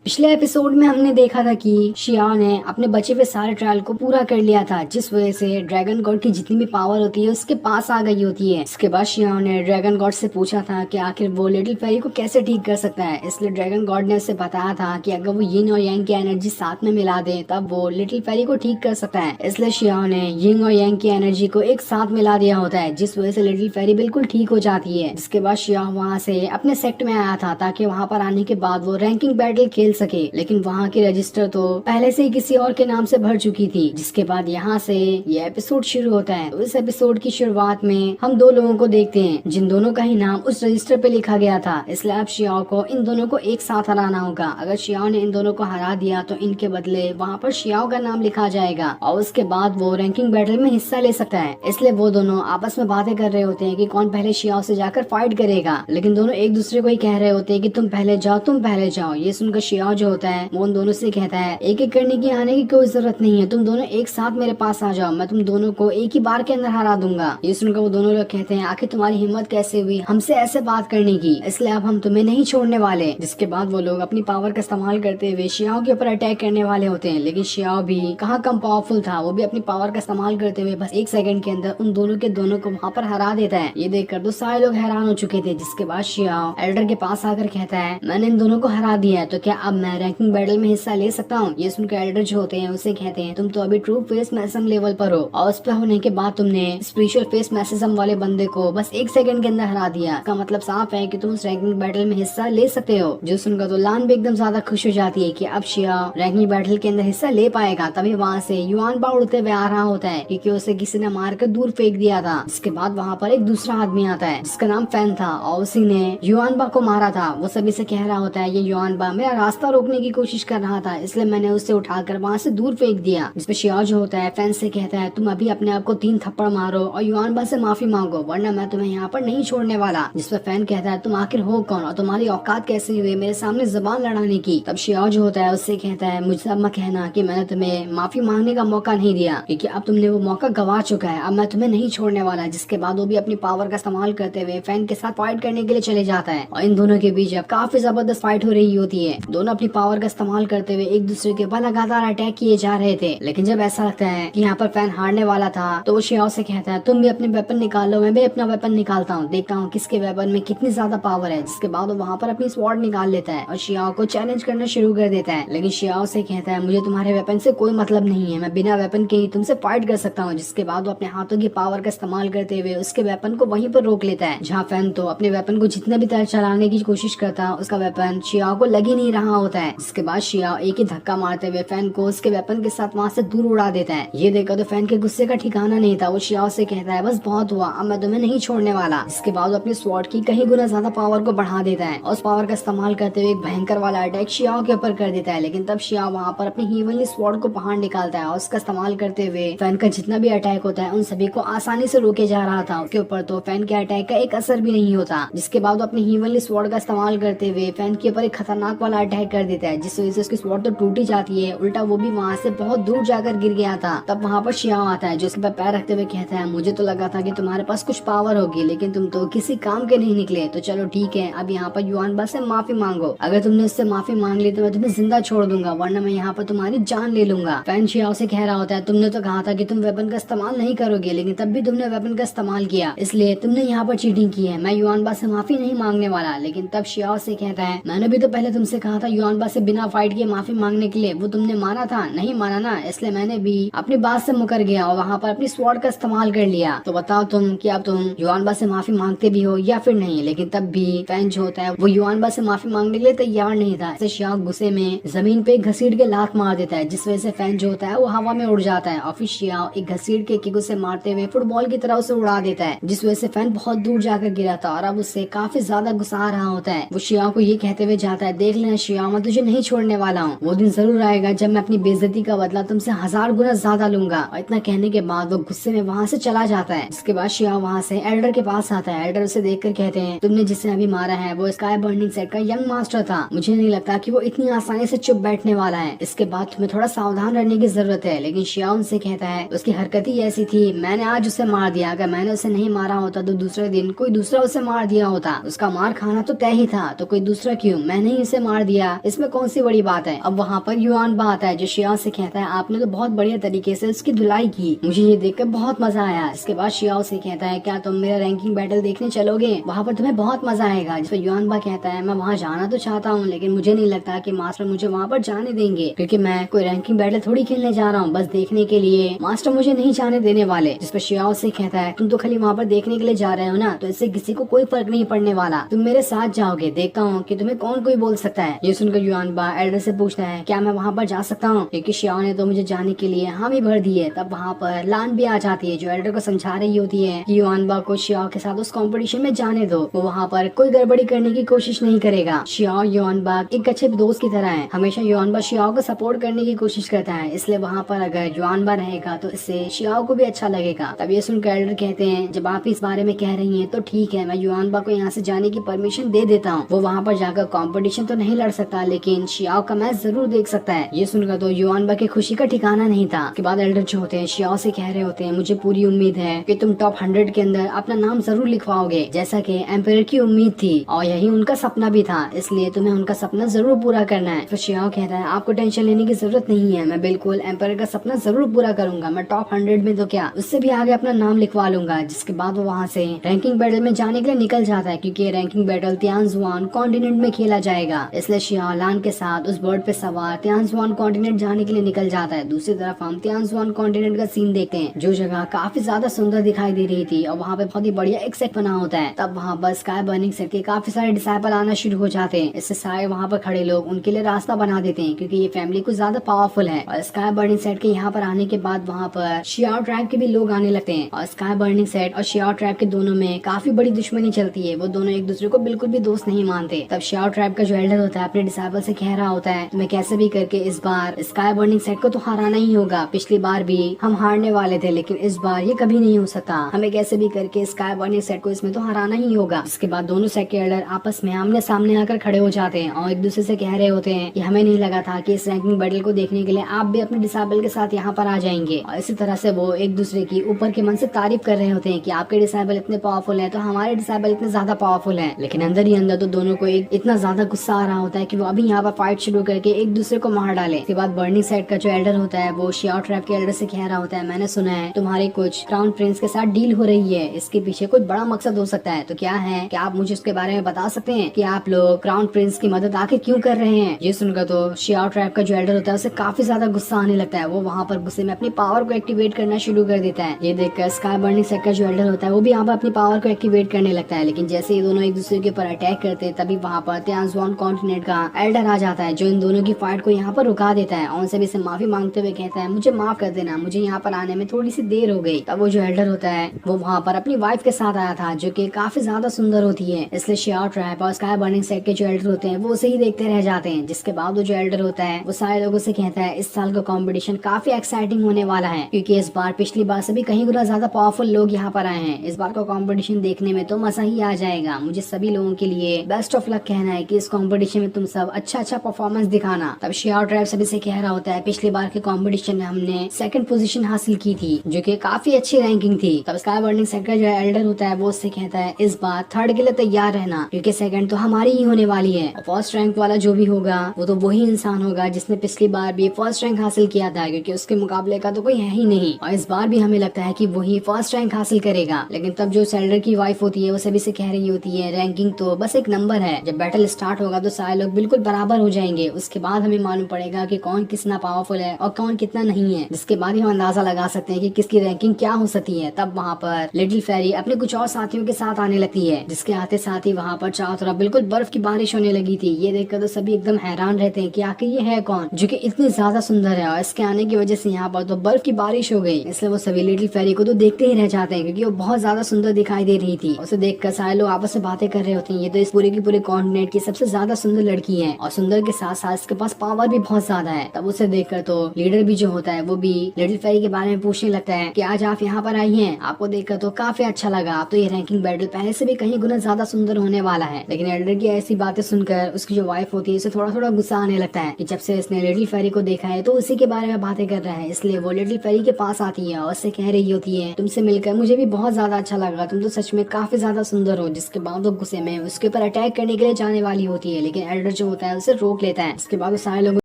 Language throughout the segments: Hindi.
पिछले एपिसोड में हमने देखा था कि शियाओ ने अपने बचे हुए सारे ट्रायल को पूरा कर लिया था, जिस वजह से ड्रैगन गॉड की जितनी भी पावर होती है उसके पास आ गई होती है। इसके बाद शियाओ ने ड्रैगन गॉड से पूछा था कि आखिर वो लिटिल फेरी को कैसे ठीक कर सकता है। इसलिए ड्रैगन गॉड ने उसे बताया था कि अगर वो यिन और यांग की एनर्जी साथ में मिला दे तब वो लिटिल फेरी को ठीक कर सकता है। इसलिए शियाओ ने यिन और यांग की एनर्जी को एक साथ मिला दिया होता है, जिस वजह से लिटिल फेरी बिल्कुल ठीक हो जाती है। जिसके बाद शियाओ वहाँ से अपने सेक्ट में आया था ताकि वहाँ पर आने के बाद वो रैंकिंग बैटल खेल सके, लेकिन वहाँ की रजिस्टर तो पहले से ही किसी और के नाम से भर चुकी थी। जिसके बाद यहाँ से ये एपिसोड शुरू होता है। तो इस एपिसोड की शुरुआत में हम दो लोगों को देखते हैं जिन दोनों का ही नाम उस रजिस्टर पे लिखा गया था। इसलिए अब शियाओ को इन दोनों को एक साथ हराना होगा। अगर शियाओ ने इन दोनों को हरा दिया तो इनके बदले वहाँ पर शियाओ का नाम लिखा जाएगा और उसके बाद वो रैंकिंग बैटल में हिस्सा ले सकता है। इसलिए वो दोनों आपस में बातें कर रहे होते हैं कि कौन पहले शियाओ से जाकर फाइट करेगा, लेकिन दोनों एक दूसरे को ही कह रहे होते हैं कि तुम पहले जाओ, तुम पहले जाओ। ये सुनकर शियाओ जो होता है वो उन दोनों से कहता है एक एक करने की आने की कोई जरूरत नहीं है, तुम दोनों एक साथ मेरे पास आ जाओ, मैं तुम दोनों को एक ही बार के अंदर हरा दूंगा। ये सुनकर वो दोनों लोग कहते हैं आखिर तुम्हारी हिम्मत कैसे हुई हमसे ऐसे बात करने की, इसलिए अब हम तुम्हें नहीं छोड़ने वाले। जिसके बाद वो लोग अपनी पावर का इस्तेमाल करते हुए शियाओ के ऊपर अटैक करने वाले होते हैं, लेकिन शियाओ भी कहाँ कम पावरफुल था, वो भी अपनी पावर का इस्तेमाल करते हुए बस एक सेकंड के अंदर उन दोनों के दोनों को वहाँ पर हरा देता है। ये देखकर तो सारे लोग हैरान हो चुके थे। जिसके बाद शियाओ एल्डर के पास आकर कहता है मैंने इन दोनों को हरा दिया है, तो क्या अब मैं रैंकिंग बैटल में हिस्सा ले सकता हूँ। ये सुनकर एल्डर जो होते हैं उसे कहते हैं तुम तो अभी ट्रू फेस मैसेजम लेवल पर हो और उस पर होने के बाद तुमने स्पिरिचुअल फेस मैसेजम वाले बंदे को बस एक सेकंड के अंदर हरा दिया। इसका मतलब साफ है कि तुम उस रैंकिंग बैटल में हिस्सा ले सकते हो। जो सुनकर तो लान भी एकदम ज्यादा खुश हो जाती है कि अब शिया रैंकिंग बैटल के अंदर हिस्सा ले पाएगा। तभी वहाँ से युआन बा उड़ते हुए आ रहा होता है क्योंकि उसे किसी ने मारकर दूर फेंक दिया था। इसके बाद वहाँ पर एक दूसरा आदमी आता है जिसका नाम फैन था और उसी ने युआन बा को मारा था। वो सभी से कह रहा होता है ये युआन बा मेरा रास्ता रोकने की कोशिश कर रहा था, इसलिए मैंने उसे उठाकर वहाँ से दूर फेंक दिया। जिसपे शियाओ जो होता है फैन से कहता है तुम अभी अपने आप को 3 थप्पड़ मारो और युआन बा से माफी मांगो, वरना मैं तुम्हें यहाँ पर नहीं छोड़ने वाला। जिसपे फैन कहता है तुम आखिर हो कौन और तुम्हारी औकात कैसे हुई मेरे सामने जबान लड़ाने की। तब शियाओ जो होता है उससे कहता है मुझसे अब मत कहना कि मैंने तुम्हें माफी मांगने का मौका नहीं दिया, क्योंकि अब तुमने वो मौका गवा चुका है, अब मैं तुम्हें नहीं छोड़ने वाला। जिसके बाद वो भी अपनी पावर का इस्तेमाल करते हुए फैन के साथ फाइट करने के लिए चले जाता है और इन दोनों के बीच अब काफी जबरदस्त फाइट हो रही होती है। दोनों अपनी पावर का इस्तेमाल करते हुए एक दूसरे के ऊपर लगातार अटैक किए जा रहे थे, लेकिन जब ऐसा लगता है कि यहाँ पर फैन हारने वाला था तो वो शियाओ से कहता है तुम भी अपने वेपन निकालो, मैं भी अपना वेपन निकालता हूँ, देखता हूँ किसके वेपन में कितनी ज्यादा पावर है। जिसके बाद वो वहाँ पर अपनी स्वॉर्ड निकाल लेता है और शियाओ को चैलेंज करना शुरू कर देता है, लेकिन शियाओ से कहता है मुझे तुम्हारे वेपन से कोई मतलब नहीं है, मैं बिना वेपन के ही तुमसे फाइट कर सकता हूँ। जिसके बाद वो अपने हाथों की पावर का इस्तेमाल करते हुए उसके वेपन को वहीं पर रोक लेता है, जहाँ फैन तो अपने वेपन को जितना भी तरह चलाने की कोशिश करता है उसका वेपन शियाओ को लग ही नहीं रहा होता है। जिसके बाद शियाओ एक ही धक्का मारते हुए फैन को उसके वेपन के साथ वहाँ से दूर उड़ा देता है। ये देखकर तो फैन के गुस्से का ठिकाना नहीं था। वो शियाओ से कहता है बस बहुत हुआ, अब मैं तुम्हें नहीं छोड़ने वाला। इसके बाद वो अपनी स्वॉर्ड की कहीं गुना ज्यादा पावर को बढ़ा देता है और उस पावर का इस्तेमाल करते हुए एक भयंकर वाला अटैक शियाओ के ऊपर कर देता है, लेकिन तब शियाओ वहाँ पर अपनी हीवनली स्वॉर्ड को बाहर निकालता है और उसका इस्तेमाल करते हुए फैन का जितना भी अटैक होता है उन सभी को आसानी से रोके जा रहा था। उसके ऊपर तो फैन के अटैक का एक असर भी नहीं होता। जिसके बाद वो अपनी हीवनली स्वॉर्ड का इस्तेमाल करते हुए फैन के ऊपर एक खतरनाक वाला अटैक कर देता है, जिस वजह से उसकी स्वॉर्ड तो टूट ही जाती है, उल्टा वो भी वहाँ से बहुत दूर जाकर गिर गया था। तब वहाँ पर शियाओ आता है जो उसके पैर रखते हुए कहता है मुझे तो लगा था कि तुम्हारे पास कुछ पावर होगी, लेकिन तुम तो किसी काम के नहीं निकले, तो चलो ठीक है अब यहाँ पर युआन बा से माफी मांगो, अगर तुमने उससे माफी मांग ली तो मैं तुम्हें जिंदा छोड़ दूंगा, वरना मैं यहाँ पर तुम्हारी जान ले लूंगा। फैन शियाओ से कह रहा होता है तुमने तो कहा था कि तुम वेपन का इस्तेमाल नहीं करोगे, लेकिन तब भी तुमने वेपन का इस्तेमाल किया, इसलिए तुमने यहाँ पर चीटिंग की है, मैं युआन बा से माफी नहीं मांगने वाला। लेकिन तब शियाओ से कहता है मैंने भी तो पहले तुमसे कहा था युआन बा से बिना फाइट किए माफी मांगने के लिए, वो तुमने माना था, नहीं माना ना, इसलिए मैंने भी अपनी बात से मुकर गया और वहाँ पर अपनी स्वॉर्ड का इस्तेमाल कर लिया। तो बताओ तुम कि अब तुम युआन बा से माफी मांगते भी हो या फिर नहीं। लेकिन तब भी फैन जो होता है वो युआन बा से माफी मांगने के लिए तैयार नहीं था। ऐसे शियाओ गुस्से में जमीन पे घसीट के लात मार देता है, जिस वजह से फैन जो होता है वो हवा में उड़ जाता है और फिर शियाओ एक घसीट के किक उसे मारते हुए फुटबॉल की तरह उसे उड़ा देता है, जिस वजह से फैन बहुत दूर जाकर गिरा था और अब उससे काफी ज्यादा गुस्सा आ रहा होता है। वो शियाओ को ये कहते हुए जाता है देख लेना शियाओ, मैं तुझे नहीं छोड़ने वाला हूँ, वो दिन जरूर आएगा जब मैं अपनी बेइज्जती का बदला तुमसे 1000 गुना ज्यादा लूंगा। और इतना कहने के बाद वो गुस्से में वहाँ से चला जाता है। इसके बाद शियाओ वहाँ से एल्डर के पास आता है। एल्डर उसे देखकर कहते हैं तुमने जिसे अभी मारा है वो स्काई बर्निंग सेट का यंग मास्टर था, मुझे नहीं लगता कि वो इतनी आसानी से चुप बैठने वाला है, इसके बाद तुम्हें थोड़ा सावधान रहने की जरूरत है। लेकिन शियाओ उनसे कहता है उसकी हरकत ही ऐसी थी, मैंने आज उसे मार दिया, अगर मैंने उसे नहीं मारा होता तो दूसरे दिन कोई दूसरा उसे मार दिया होता, उसका मार खाना तो तय ही था, तो कोई दूसरा क्यों, मैंने ही उसे मार दिया। गया, इसमें कौन सी बड़ी बात है। अब वहाँ पर युआनबा आता है जो शियाओ से कहता है आपने तो बहुत बढ़िया तरीके से उसकी धुलाई की, मुझे ये देखकर बहुत मजा आया। इसके बाद शियाओ से कहता है क्या तुम मेरा रैंकिंग बैटल देखने चलोगे, वहाँ पर तुम्हें बहुत मजा आएगा। जिस पर युआनबा कहता है मैं वहाँ जाना तो चाहता हूँ लेकिन मुझे नहीं लगता कि मास्टर मुझे वहाँ पर जाने देंगे, क्योंकि मैं कोई रैंकिंग बैटल थोड़ी खेलने जा रहा हूँ, बस देखने के लिए मास्टर मुझे नहीं जाने देने वाले। जिस पर शियाओ से कहता है तुम तो खाली वहाँ पर देखने के लिए जा रहे हो ना, तो इससे किसी को कोई फर्क नहीं पड़ने वाला, तुम मेरे साथ जाओगे, देखता हूँ कि तुम्हें कौन कोई बोल सकता है। ये सुनकर युआनबा एल्डर से पूछता है क्या मैं वहाँ पर जा सकता हूँ, क्योंकि शियाओ ने तो मुझे जाने के लिए हामी भर दी है। तब वहाँ पर लान भी आ जाती है जो एल्डर को समझा रही होती है कि युआनबा को शियाओ के साथ उस कंपटीशन में जाने दो, वो वहाँ पर कोई गड़बड़ी करने की कोशिश नहीं करेगा। शियाओ युआनबा एक अच्छे दोस्त की तरह है, हमेशा युआनबा शियाओ को सपोर्ट करने की कोशिश करता है, इसलिए वहाँ पर अगर युआनबा रहेगा तो इससे शियाओ को भी अच्छा लगेगा। तब ये सुनकर एल्डर कहते हैं जब आप इस बारे में कह रही हैं तो ठीक है, मैं युआनबा को यहाँ से जाने की परमिशन दे देता हूँ, वो वहाँ पर जाकर कंपटीशन तो नहीं लड़ सकता लेकिन शियाओ का मैच जरूर देख सकता है। ये सुनकर तो युआनबा की खुशी का ठिकाना नहीं था। उसके बाद एल्डर जो होते हैं शियाओ से कह रहे होते हैं मुझे पूरी उम्मीद है कि तुम टॉप 100 के अंदर अपना नाम जरूर लिखवाओगे, जैसा कि एम्पायर की उम्मीद थी और यही उनका सपना भी था, इसलिए तुम्हें उनका सपना जरूर पूरा करना है। तो शियाओ कहता है आपको टेंशन लेने की जरूरत नहीं है, मैं बिल्कुल एम्पायर का सपना जरूर पूरा करूंगा, मैं टॉप 100 में तो क्या उससे भी आगे अपना नाम लिखवा लूंगा। जिसके बाद वो वहाँ से रैंकिंग बैटल में जाने के लिए निकल जाता है, क्योंकि रैंकिंग बैटल तियानजुआन कॉन्टिनेंट में खेला जाएगा, इसलिए शियाओ लान के साथ उस बर्ड पे सवार तियानजुआन कॉन्टिनेंट जाने के लिए निकल जाता है। दूसरी तरफ हम तियानजुआन कॉन्टिनेंट का सीन देखते हैं, जो जगह काफी ज्यादा सुंदर दिखाई दे रही थी और वहाँ पे बहुत ही बढ़िया एक सेट बना होता है। तब वहाँ पर स्काई बर्निंग सेट के काफी सारे डिसाइपल आना शुरू हो जाते हैं, इससे सारे वहाँ पर खड़े लोग उनके लिए रास्ता बना देते हैं, क्योंकि ये फैमिली कुछ ज्यादा पावरफुल है। और स्काई बर्निंग सेट के यहाँ पर आने के बाद वहाँ पर शियाओ ट्राइब के भी लोग आने लगते हैं और स्काई बर्निंग सेट और शियाओ ट्राइब के दोनों में काफी बड़ी दुश्मनी चलती है, वो दोनों एक दूसरे को बिल्कुल भी दोस्त नहीं मानते। तब शियाओ ट्राइब का जो एल्डर होता है अपने डिसाइपल से कह रहा होता है तुम्हें कैसे भी करके इस बार स्काई बर्निंग सेट को तो हराना ही होगा, पिछली बार भी हम हारने वाले थे लेकिन इस बार ये कभी नहीं हो सकता, हमें कैसे भी करके स्काई बर्निंग सेट को इसमें तो हराना ही होगा। इसके बाद दोनों सेट के एल्डर आपस में आमने सामने आकर खड़े हो जाते हैं और एक दूसरे से कह रहे होते हैं कि हमें नहीं लगा था कि इस रैंकिंग बैटल को देखने के लिए आप भी अपने डिसाइपल के साथ यहाँ पर आ जाएंगे। और इसी तरह से वो एक दूसरे की ऊपर के मन से तारीफ कर रहे होते हैं कि आपके डिसाइपल इतने पावरफुल है तो हमारे डिसाइपल इतने ज्यादा पावरफुल है। लेकिन अंदर ही अंदर तो दोनों को एक इतना ज्यादा गुस्सा आ रहा होता है कि वो अभी यहाँ पर फाइट शुरू करके एक दूसरे को मार डाले। इसके बाद बर्निंग साइड का जो एल्डर होता है वो शियाओ ट्राइब के एल्डर से कह रहा होता है मैंने सुना है तुम्हारे कुछ क्राउन प्रिंस के साथ डील हो रही है, इसके पीछे कुछ बड़ा मकसद हो सकता है, तो क्या है, क्या आप मुझे उसके बारे में बता सकते हैं कि आप लोग क्राउन प्रिंस की मदद आखिर क्यों कर रहे हैं। ये सुनकर तो शियाओ ट्राइब का जो एल्डर होता है उसे काफी ज्यादा गुस्सा आने लगता है, वो वहाँ पर गुस्से में अपनी पावर को एक्टिवेट करना शुरू कर देता है। ये देखकर स्काई बर्निंग सेट का जो एल्डर होता है वो भी यहाँ पर अपनी पावर को एक्टिवेट करने लगता है, लेकिन जैसे ये दोनों एक दूसरे के ऊपर अटैक करते हैं तभी वहाँ पर तियानजुआन कॉन्टिनेंट का एल्डर आ जाता है जो इन दोनों की फाइट को यहाँ पर रुका देता है और उनसे भी माफी मांगते हुए कहता है मुझे माफ कर देना, मुझे यहाँ पर आने में थोड़ी सी देर हो गई। तब वो जो एल्डर होता है वो वहाँ पर अपनी वाइफ के साथ आया था जो कि काफी ज्यादा सुंदर होती है, इसलिए शियाओ ट्राइब और स्काई बर्निंग सेट के जो एल्डर होते हैं वो उसे ही देखते रह जाते हैं। जिसके बाद वो जो एल्डर होता है वो सारे लोगों से कहता है इस साल का कॉम्पिटिशन काफी एक्साइटिंग होने वाला है, क्योंकि इस बार पिछली बार से भी कहीं गुना ज्यादा पावरफुल लोग यहाँ पर आए हैं, इस बार का कॉम्पिटिशन देखने में तो मजा ही आ जाएगा। मुझे सभी लोगों के लिए बेस्ट ऑफ लक कहना है कि इस कॉम्पिटिशन में तुम सब अच्छा परफॉर्मेंस दिखाना। तब शियाओ ट्राइब सभी से कह रहा होता है पिछली बार के कॉम्पिटिशन में हमने सेकंड पोजीशन हासिल की थी जो कि काफी अच्छी रैंकिंग थी। तब स्काई बर्निंग सेट का जो एल्डर होता है वो उससे कहता है इस बार थर्ड के लिए तैयार रहना, क्योंकि सेकंड तो हमारी ही होने वाली है और फर्स्ट रैंक वाला जो भी होगा वो तो वही इंसान होगा जिसने पिछली बार भी फर्स्ट रैंक हासिल किया था, क्योंकि उसके मुकाबले का तो कोई है ही नहीं और इस बार भी हमें लगता है कि वही फर्स्ट रैंक हासिल करेगा। लेकिन तब जो एल्डर की वाइफ होती है वो सभी से कह रही होती है रैंकिंग तो बस एक नंबर है, जब बैटल स्टार्ट होगा तो सारे लोग बिल्कुल बराबर हो जाएंगे, उसके बाद हमें मालूम पड़ेगा कि कौन कितना पावरफुल है और कौन कितना नहीं है, जिसके बाद ही हम अंदाजा लगा सकते हैं कि किसकी रैंकिंग क्या हो सकती है। तब वहाँ पर लिटिल फेरी अपने कुछ और साथियों के साथ आने लगती है, जिसके आते साथ ही वहाँ पर चारों तरफ बिल्कुल बर्फ की बारिश होने लगी थी। ये देखकर तो सभी एकदम हैरान रहते हैं कि आखिर ये है कौन जो कि इतनी ज्यादा सुंदर है, और इसके आने की वजह से यहाँ पर तो बर्फ की बारिश हो गई, इसलिए वो सभी लिटिल फेरी को तो देखते ही रह जाते हैं क्योंकि वो बहुत ज्यादा सुंदर दिखाई दे रही थी। उसे देखकर सारे लोग आपस में बातें कर रहे होते हैं ये तो इस पूरे की पूरे कॉन्टिनेंट की सबसे ज्यादा सुंदर लड़की है और सुंदर के साथ साथ इसके पास पावर भी बहुत ज्यादा है। तब उसे देखकर तो लीडर भी जो होता है वो भी लिटिल फेरी के बारे में पूछने लगता है कि आज आप यहाँ पर आई हैं, आपको देखकर तो काफी अच्छा लगा, आप तो ये रैंकिंग बैटल पहले से भी कहीं गुना ज्यादा सुंदर होने वाला है। लेकिन एल्डर की ऐसी बातें सुनकर उसकी जो वाइफ होती है उसे थोड़ा थोड़ा गुस्सा आने लगता है कि जब से इसने लिटिल फेरी को देखा है तो उसी के बारे में बातें कर रहा है, इसलिए वो लिटिल फेरी के पास आती है और उससे कह रही होती है तुमसे मिलकर मुझे भी बहुत ज्यादा अच्छा लगा, तुम तो सच में काफी ज्यादा सुंदर हो। जिसके बाद वो गुस्से में उसके ऊपर अटैक करने के लिए जाने वाली होती है, लेकिन एल्डर जो होता है उसे रोक लेता है। इसके बाद वो सारे लोग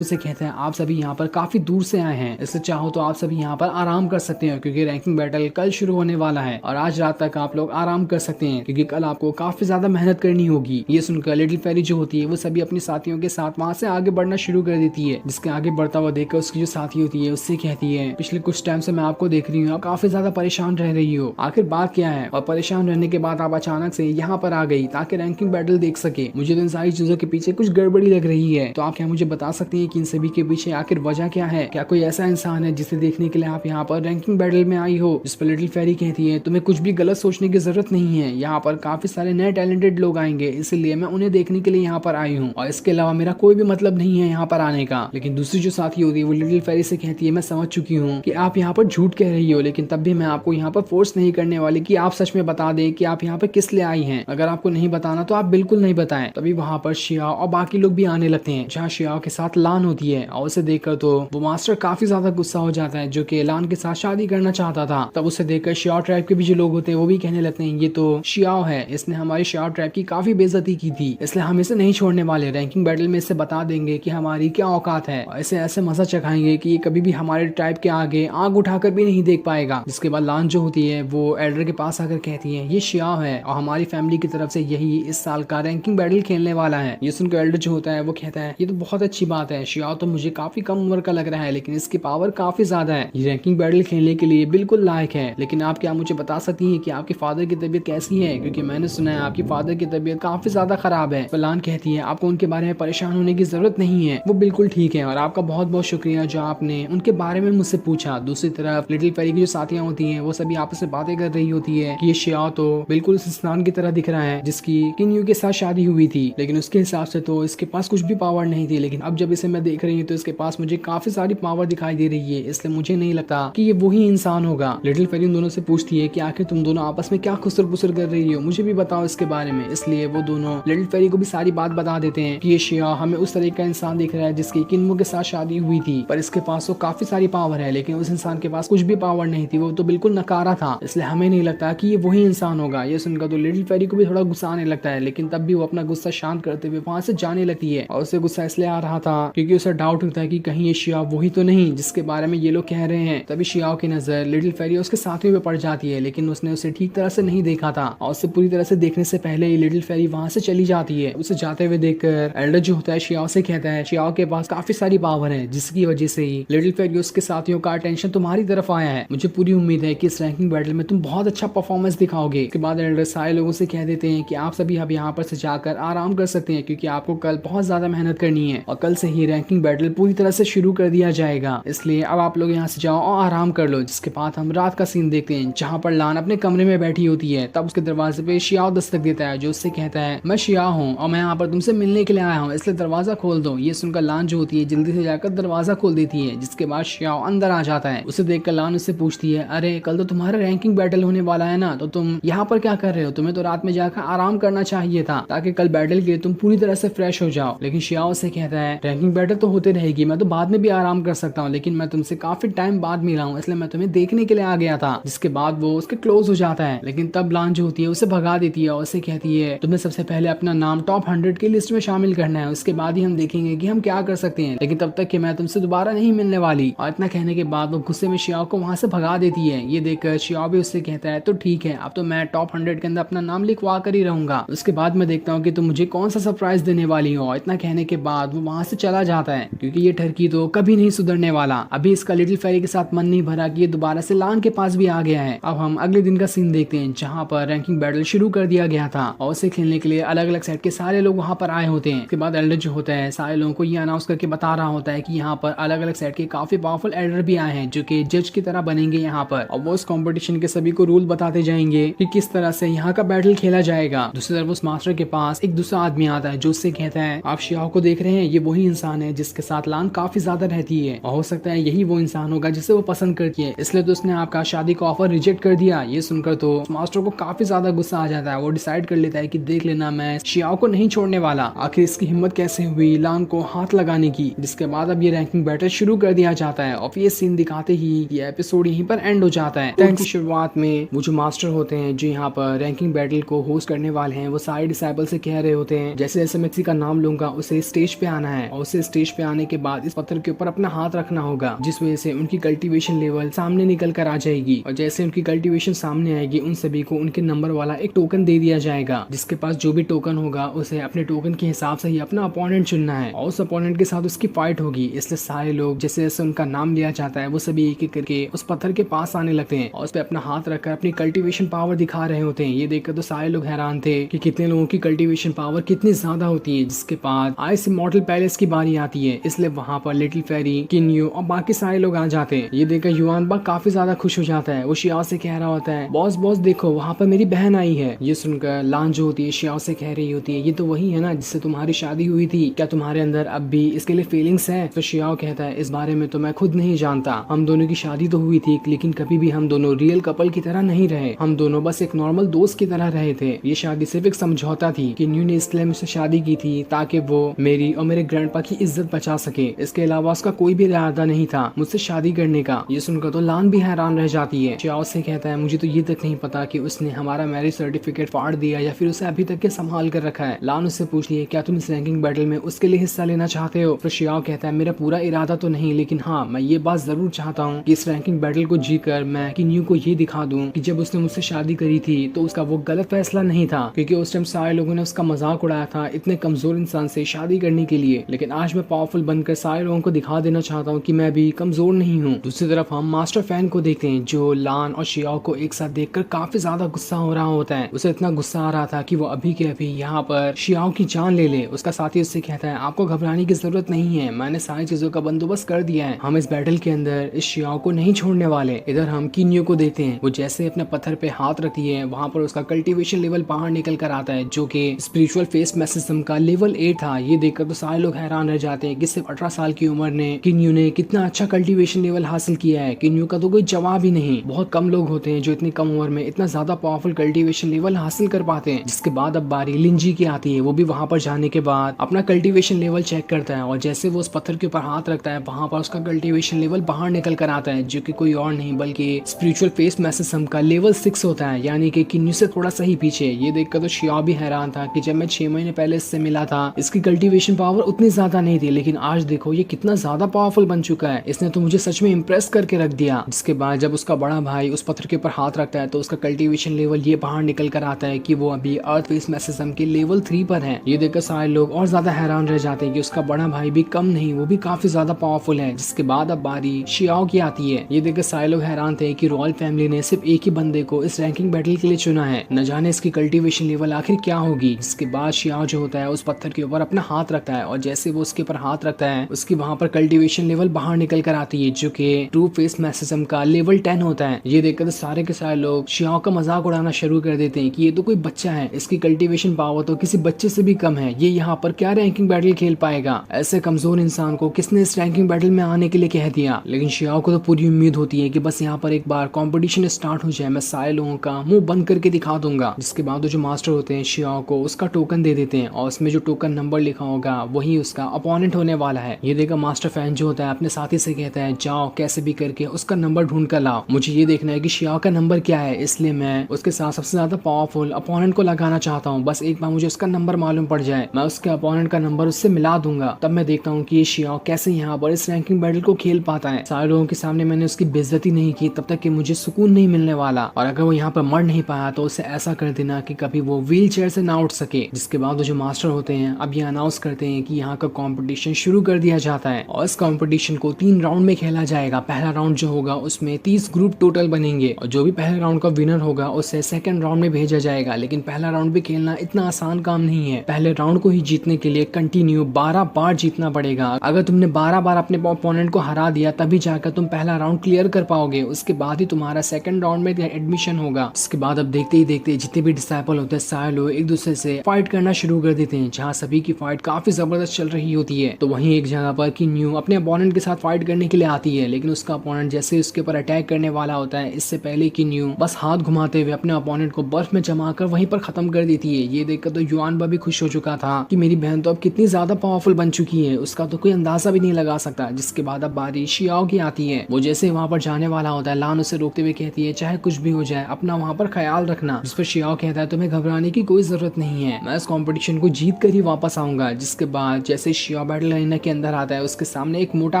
उसे कहते हैं आप सभी यहाँ पर काफी दूर से आए हैं, इसलिए चाहो तो आप सभी यहाँ पर आराम कर सकते हैं क्योंकि रैंकिंग बैटल कल शुरू होने वाला है और आज रात तक आप लोग आराम कर सकते हैं क्योंकि कल आपको काफी ज्यादा मेहनत करनी होगी। ये सुनकर लिटिल फेरी जो होती है वो सभी अपने साथियों के साथ वहाँ से आगे बढ़ना शुरू कर देती है। जिसके आगे बढ़ता हुआ देखकर उसकी जो साथी होती है उससे कहती है पिछले कुछ टाइम से मैं आपको देख रही हूँ, आप काफी ज्यादा परेशान रह रही हो, आखिर बात क्या है? और परेशान रहने के बाद आप अचानक से यहाँ पर आ गई ताकि रैंकिंग बैटल देख सके। मुझे तो इन सारी चीजों के पीछे कुछ गड़बड़ी लग रही है, तो आप क्या मुझे बता सकती हैं कि इन सभी के पीछे आखिर वजह क्या है? क्या कोई ऐसा इंसान है जिसे देखने के लिए आप यहाँ पर रैंकिंग बैटल में आई हो? जिस पर लिटिल फेरी कहती है तुम्हें कुछ भी गलत सोचने की जरूरत नहीं है, यहाँ पर काफी सारे नए टैलेंटेड लोग आएंगे इसलिए मैं उन्हें देखने के लिए यहाँ पर आई हूँ और इसके अलावा मेरा कोई भी मतलब नहीं है यहाँ पर आने का। लेकिन दूसरी जो साथी होती है वो लिटिल फेरी से कहती है मैं समझ चुकी हूँ कि आप यहाँ पर झूठ कह रही हो, लेकिन तब भी मैं आपको यहाँ पर फोर्स नहीं करने वाली कि आप सच में बता दें कि आप यहाँ पर किस लिए आई हैं। अगर आपको नहीं बताना तो आप बिल्कुल नहीं बताएं। तभी वहाँ पर शियाओ और बाकी लोग भी आने लगते हैं जहाँ शियाओ के साथ लान होती है और उसे देखकर तो वो मास्टर काफी ज्यादा गुस्सा हो जाता है जो कि लान के साथ शादी करना चाहता था। तब उसे देखकर शियाओ ट्राइब के भी जो लोग होते हैं वो भी कहने लगते हैं ये तो शियाओ है, इसने हमारी शियाओ ट्राइब की काफी बेइज्जती की थी इसलिए हम इसे नहीं छोड़ने वाले। रैंकिंग बैटल में इसे बता देंगे कि हमारी क्या औकात है और इसे ऐसे मजा चखाएंगे कि ये कभी भी हमारे ट्राइब के आगे आंख उठाकर भी नहीं देख पाएगा। जिसके बाद लान जो होती है वो एल्डर के पास आकर कहती है ये शियाओ है और हमारी फैमिली की तरफ से यही इस साल का रैंकिंग बैटल खेलने वाला है। ये सुनकर एल्डर जो होता है वो कहता है ये तो बहुत अच्छी बात है, शियाओ तो मुझे काफी कम उम्र का लग रहा है लेकिन इसकी पावर काफी ज्यादा है, ये रैंकिंग बैटल खेलने के लिए बिल्कुल लायक है। लेकिन आप क्या मुझे बता सकती हैं कि आपके फादर की तबीयत कैसी है? क्योंकि मैंने सुना है आपकी फादर की तबीयत काफी ज्यादा खराब है। लान कहती है आपको उनके बारे में परेशान होने की जरूरत नहीं है, वो बिल्कुल ठीक है और आपका बहुत बहुत शुक्रिया जो आपने उनके बारे में मुझसे पूछा। दूसरी तरफ लिटिल फेरी की जो साथियां होती है वो सभी आपस में बातें कर रही होती है कि ये शियाओ तो बिल्कुल उस स्नान की तरह दिख रहा है जिसकी किन्यू के साथ शादी हुई थी, लेकिन उसके हिसाब से तो इसके पास कुछ भी पावर नहीं थी। लेकिन अब जब इसे मैं देख रही हूँ तो इसके पास मुझे काफी सारी पावर दिखाई दे रही है, इसलिए मुझे नहीं लगता कि ये वही इंसान होगा। लिटिल फेरी उन दोनों से पूछती है कि आखिर तुम दोनों आपस में क्या खुसर पुसर कर रही हो, मुझे भी बताओ इसके बारे में। इसलिए वो दोनों लिटिल फेरी को भी सारी बात बता देते हैं कि ये शियाओ हमें उस तरह का इंसान दिख रहा है जिसकी किन्मू के साथ शादी हुई थी, पर इसके पास तो काफी सारी पावर है लेकिन उस इंसान के पास कुछ भी पावर नहीं थी, वो तो बिल्कुल नकारा था, इसलिए हमें नहीं लगता कि ये वही इंसान होगा। ये सुनकर तो लिटिल फेरी को भी थोड़ा गुस्सा आने लगता है, लेकिन तब भी वो अपना गुस्सा शांत करते हुए वहां से जाने लगती है। और उसे गुस्सा इसलिए आ रहा था क्योंकि उसे डाउट होता है कि कहीं ये शियाओ वही तो नहीं जिसके बारे में ये लोग कह रहे हैं। तभी शियाओ की नजर लिटिल फेरी उसके साथियों पे पड़ जाती है, लेकिन उसने उसे ठीक तरह से नहीं देखा था और उसे पूरी तरह से देखने से पहले ही लिटिल फेरी वहां से चली जाती है। उसे जाते हुए देखकर एल्डर जो होता है शियाओ से कहता है शियाओ के पास काफी सारी पावर है जिसकी वजह से ही लिटिल फेरी उसके साथियों का अटेंशन तुम्हारी तरफ आया है। मुझे पूरी उम्मीद है कि इस रैंकिंग बैटल में तुम बहुत अच्छा परफॉर्मेंस दिखाओगे। इसके बाद एल्डर सारे लोगों से कह देते हैं कि आप सभी अब यहाँ पर से जाकर आराम कर सकते हैं क्योंकि आपको कल बहुत ज्यादा मेहनत करनी है और कल से ही रैंकिंग बैटल पूरी तरह से शुरू कर दिया जाएगा, इसलिए अब आप लोग यहाँ से जाओ और आराम कर लो। जिसके बाद हम रात का सीन देखते हैं जहाँ पर लान अपने कमरे में बैठी होती है। तब उसके दरवाजे पे शियाओ दस्तक देता है जो उससे कहता है मैं शियाओ हूँ और मैं यहाँ पर तुमसे मिलने के लिए आया हूँ, इसलिए दरवाजा खोल दो। ये सुनकर लान जो होती है जल्दी से जाकर दरवाजा खोल देती है। जिसके बाद शियाओ अंदर आ जाता है। उसे देखकर लान उससे पूछती है अरे कल तो तुम्हारा रैंकिंग बैटल होने वाला है ना, तो तुम यहाँ पर क्या कर रहे हो? तुम्हें तो रात में जाकर आराम करना चाहिए था ताकि कल बैटल के लिए तुम पूरी तरह से फ्रेश हो जाओ। लेकिन शियाओ से कहता है रैंकिंग बैटल तो होते रहेगी, मैं तो बाद में भी आराम कर सकता हूँ, लेकिन मैं तुमसे काफी टाइम बाद मिला हूँ इसलिए मैं तुम्हें देखने के लिए आ गया था। जिसके बाद वो उसके क्लोज हो जाता है, लेकिन तब लान जो होती है उसे भगा देती है और उसे कहती है तुम्हें सबसे पहले अपना नाम टॉप 100 की लिस्ट में शामिल करना है, उसके बाद ही हम देखेंगे कि हम क्या कर सकते हैं, लेकिन तब तक कि मैं तुमसे दोबारा नहीं मिलने वाली। और इतना कहने के बाद वो गुस्से में शियाओ को वहां से भगा देती है। ये देखकर शियाओ भी उससे कहता है तो ठीक है, अब तो मैं टॉप 100 के अंदर अपना नाम लिखवा कर ही रहूंगा, उसके बाद मैं देखता हूँ कि तुम मुझे कौन सा सरप्राइज देने वाली हो। इतना कहने के बाद वो वहां से चला जाता है क्योंकि ये टर्की तो कभी नहीं सुधरने वाला। अभी इसका लिटिल फेरी के साथ मन नहीं भरा कि ये दोबारा से लान के पास भी आ गया है। अब हम अगले दिन का सीन देखते हैं जहाँ पर रैंकिंग बैटल शुरू कर दिया गया था और उसे खेलने के लिए अलग अलग सेट के सारे लोग वहाँ पर आए होते हैं। उसके बाद एल्डर जो होता है सारे लोगों को ये अनाउंस करके बता रहा होता है कि यहाँ पर अलग अलग सेट के काफी पावरफुल एल्डर भी आए हैं जो कि जज की तरह बनेंगे यहाँ पर, और वो इस कॉम्पिटिशन के सभी को रूल बताते जाएंगे कि किस तरह से यहाँ का बैटल खेला जाएगा। दूसरी तरफ उस मास्टर के पास एक दूसरा आदमी आता है जो उससे कहता है आप शियाओ को देख रहे हैं, ये वही इंसान है हैं जिसके साथ लान काफी ज्यादा रहती है और हो सकता है यही वो इंसान होगा जिसे वो पसंद करती है, इसलिए तो उसने आपका शादी का ऑफर रिजेक्ट कर दिया। ये सुनकर तो मास्टर को काफी ज्यादा गुस्सा आ जाता है। वो डिसाइड कर लेता है कि देख लेना, मैं शियाओ को नहीं छोड़ने वाला। आखिर इसकी हिम्मत कैसे हुई लान को हाथ लगाने की। जिसके बाद अब ये रैंकिंग बैटल शुरू कर दिया जाता है और ये सीन दिखाते ही ये एपिसोड यहीं पर एंड हो जाता है। की शुरुआत में वो जो मास्टर होते हैं जो यहाँ पर रैंकिंग बैटल को होस्ट करने वाले हैं, वो सारे डिसाइबल से कह रहे होते हैं जैसे जैसे मैं किसी का नाम लूंगा उसे स्टेज पे आना है और उसे स्टेज पे आने के बाद इस पत्थर के ऊपर अपना हाथ रखना होगा, जिस वजह से उनकी कल्टीवेशन लेवल सामने निकल कर आ जाएगी। और जैसे उनकी कल्टीवेशन सामने आएगी उन सभी को उनके नंबर वाला एक टोकन दे दिया जाएगा। जिसके पास जो भी टोकन होगा उसे अपने टोकन के हिसाब से ही अपना अपोनेंट चुनना है और उस अपोनेंट के साथ उसकी फाइट होगी। इसलिए सारे लोग जैसे जैसे उनका नाम लिया जाता है वो सभी एक एक करके उस पत्थर के पास आने लगते हैं और उस पर अपना हाथ रखकर अपनी कल्टीवेशन पावर दिखा रहे होते हैं। ये देखकर तो सारे लोग हैरान थे कि कितने लोगों की कल्टीवेशन पावर कितनी ज्यादा होती है। जिसके बाद आइस इमॉर्टल पैलेस की बारी आती है, इसलिए वहाँ पर लिटिल फेरी, किन्यू और बाकी सारे लोग आ जाते हैं। ये देखकर युआन बा काफी ज्यादा खुश हो जाता है। वो शियाओ से कह रहा होता है बॉस बॉस देखो वहाँ पर मेरी बहन आई है। ये सुनकर लान जो होती है शियाओ से कह रही होती है ये तो वही है ना जिससे तुम्हारी शादी हुई थी, क्या तुम्हारे अंदर अब भी इसके लिए फीलिंग्स है? तो शियाओ कहता है इस बारे में तो मैं खुद नहीं जानता, हम दोनों की शादी तो हुई थी लेकिन कभी भी हम दोनों रियल कपल की तरह नहीं रहे, हम दोनों बस एक नॉर्मल दोस्त की तरह रहे थे। ये शादी सिर्फ एक समझौता थी कि न्यू ने इसलिए मुझसे शादी की थी ताकि वो मेरी और मेरे ग्रैंडपा की इज्जत बचा सके, इसके अलावा उसका कोई भी इरादा नहीं था मुझसे शादी करने का। ये सुनकर तो लान भी हैरान रह जाती है। शियाओ से कहता है मुझे तो ये तक नहीं पता कि उसने हमारा मैरिज सर्टिफिकेट फाड़ दिया या फिर उसे अभी तक के संभाल कर रखा है। लान उससे पूछ लिया क्या तुम इस रैंकिंग बैटल में उसके लिए हिस्सा लेना चाहते हो? तो शियाओ कहता है मेरा पूरा इरादा तो नहीं, लेकिन हाँ मैं ये बात जरूर चाहता हूँ कि इस रैंकिंग बैटल को जीतकर मैं किन्यू को ये दिखा दूं कि जब उसने मुझसे शादी करी थी तो उसका वो गलत फैसला नहीं था, क्योंकि उस टाइम सारे लोगों ने उसका मजाक उड़ाया था इतने कमजोर इंसान से शादी करने के लिए। लेकिन आज मैं पावरफुल बनकर सारे लोगों को दिखा देना चाहता हूँ कि मैं भी कमजोर नहीं हूँ। दूसरी तरफ हम मास्टर फैन को देखते हैं जो लान और शियाओ को एक साथ देखकर काफी ज्यादा गुस्सा हो रहा होता है। उसे इतना गुस्सा आ रहा था कि वो अभी के अभी यहाँ पर शियाओ की जान ले ले। उसका साथी उससे कहता है आपको घबराने की जरूरत नहीं है, मैंने सारी चीजों का बंदोबस्त कर दिया है, हम इस बैटल के अंदर इस शियाओ को नहीं छोड़ने वाले। इधर हम किन्यू को देखते हैं, वो जैसे अपने पत्थर पे हाथ रखती है वहाँ पर उसका कल्टीवेशन लेवल बाहर निकल कर आता है जो कि स्पिरिचुअल फेस मैसेजम का लेवल 8 था। ये देखकर तो सारे लोग हैरान रह जाते हैं कि सिर्फ 18 साल की उम्र ने किन्यू ने कितना अच्छा कल्टीवेशन लेवल हासिल किया है। किन्यू का तो कोई जवाब ही नहीं। बहुत कम लोग होते हैं जो इतनी कम उम्र में इतना ज्यादा पावरफुल कल्टीवेशन लेवल हासिल कर पाते हैं। जिसके बाद अब बारी लिंजी की आती है। वो भी वहाँ पर जाने के बाद अपना कल्टीवेशन लेवल चेक करता है और जैसे वो उस पत्थर के ऊपर हाथ रखता है वहाँ पर उसका कल्टीवेशन लेवल बाहर निकल कर आता है जो कि कोई और नहीं बल्कि स्पिरिचुअल फेस मैसेजम का लेवल 6 होता है, यानी कि किन्यू से थोड़ा सा ही पीछे। ये देखकर तो शियाओ भी हैरान था कि जब मैं 6 महीने पहले इससे मिला था इसकी कल्टीवेशन पावर उतनी ज्यादा नहीं थी, लेकिन आज देखो ये कितना ज्यादा पावरफुल बन चुका है, इसने तो मुझे सच में इम्प्रेस करके रख दिया। जिसके बाद जब उसका बड़ा भाई उस पत्थर के ऊपर हाथ रखता है तो उसका कल्टीवेशन लेवल ये बाहर निकल कर आता है कि वो अभी अर्थ फेस मैसेजम के लेवल 3 पर है। ये देखकर सारे लोग और ज्यादा हैरान रह जाते हैं कि उसका बड़ा भाई भी कम नहीं, वो भी काफी ज्यादा पावरफुल है। जिसके बाद अब बारी शियाओ की आती है। ये देखकर सारे लोग हैरान थे कि रॉयल फैमिली ने सिर्फ एक ही बंदे को इस रैंकिंग बैटल के लिए चुना है, न जाने इसकी कल्टीवेशन लेवल आखिर क्या होगी। जिसके बाद शियाओ जो होता है उस पत्थर के ऊपर अपना हाथ रखता है और जैसे वो उसके ऊपर हाथ रखता है उसकी वहाँ पर कल्टीवेशन लेवल बाहर निकल कर आती है जो कि ट्रू फेस मैसेजम का लेवल 10 होता है। ये देखकर तो सारे के सारे लोग शियाओ का मजाक उड़ाना शुरू कर देते हैं कि ये तो कोई बच्चा है, इसकी कल्टीवेशन पावर तो किसी बच्चे से भी कम है, ये यहाँ पर क्या रैंकिंग बैटल खेल पाएगा, ऐसे कमजोर इंसान को किसने इस रैंकिंग बैटल में आने के लिए कह दिया। लेकिन शियाओ को तो पूरी उम्मीद होती है कि बस यहाँ पर एक बार कंपटीशन स्टार्ट हो जाए, मैं सारे लोगों का मुंह बंद करके दिखा दूंगा। जिसके बाद जो मास्टर होते हैं शियाओ को उसका टोकन दे देते हैं और उसमें जो टोकन नंबर लिखा होगा वही उसका अपोनेंट होने वाला है। ये देखकर मास्टर फैन जो होता है अपने साथी से कहता है जाओ कैसे भी करके उसका नंबर ढूंढ कर लाओ, मुझे ये देखना है कि शियाओ का नंबर क्या है, इसलिए मैं उसके साथ सबसे ज्यादा पावरफुल अपोनेंट को लगाना चाहता हूँ। बस एक बार मुझे उसका नंबर मालूम पड़ जाए मैं उसके अपोनेंट का नंबर उससे मिला दूंगा, तब मैं देखता हूँ कि ये शियाओ कैसे यहाँ पर इस रैंकिंग बैटल को खेल पाता है। सारे लोगों के सामने मैंने उसकी बेइज्जती नहीं की तब तक कि मुझे सुकून नहीं मिलने वाला, और अगर वो यहाँ पर मर नहीं पाया तो उसे ऐसा कर देना कि कभी वो व्हील चेयर से ना उठ सके। जिसके बाद वो जो मास्टर होते हैं अब ये अनाउंस करते हैं कि यहाँ का कंपटीशन शुरू कर दिया जाता है और इस कंपटीशन को 3 राउंड में खेला जाएगा। पहला राउंड जो होगा उसमें 30 ग्रुप टोटल बनेंगे और जो भी पहले राउंड का विनर होगा उसे सेकंड राउंड में भेजा जाएगा। लेकिन पहला राउंड भी खेलना इतना आसान काम नहीं है, पहले राउंड को ही जीतने के लिए कंटिन्यू 12 बार जीतना पड़ेगा। अगर तुमने 12 बार अपने ओपोनेंट को हरा दिया तभी जाकर तुम पहला राउंड क्लियर कर पाओगे, उसके बाद ही तुम्हारा सेकंड राउंड में एडमिशन होगा। इसके बाद अब देखते ही देखते जितने भी डिसाइपल होते हैं सारे लोग एक दूसरे से फाइट करना शुरू कर देते हैं, जहाँ सभी की फाइट काफी जबरदस्त चल रही होती देती है। तो वहीं एक जगह पर किन्यू अपने अपोनेंट के साथ फाइट करने के लिए आती है, लेकिन उसका अपोनेंट जैसे उसके ऊपर अटैक करने वाला होता है, इससे पहले किन्यू बस हाथ घुमाते हुए अपने अपोनेंट को बर्फ में जमा कर वहीं पर खत्म कर देती है। ये देखकर तो युआनबा भी खुश हो चुका था कि मेरी बहन तो अब कितनी ज्यादा पावरफुल बन चुकी है, उसका तो कोई अंदाजा भी नहीं लगा सकता। जिसके बाद अब बारी शियाओ की आती है। वो जैसे वहां पर जाने वाला होता है, लान उसे रोकते हुए कहती है चाहे कुछ भी हो जाए अपना वहां पर ख्याल रखना। जिस पर शियाओ कहता है तुम्हें घबराने की कोई जरूरत नहीं है, मैं इस कंपटीशन को जीत कर ही वापस आऊंगा। जिसके बाद जैसे शियाओ बैटल अरेना के अंदर आता है, उसके सामने एक मोटा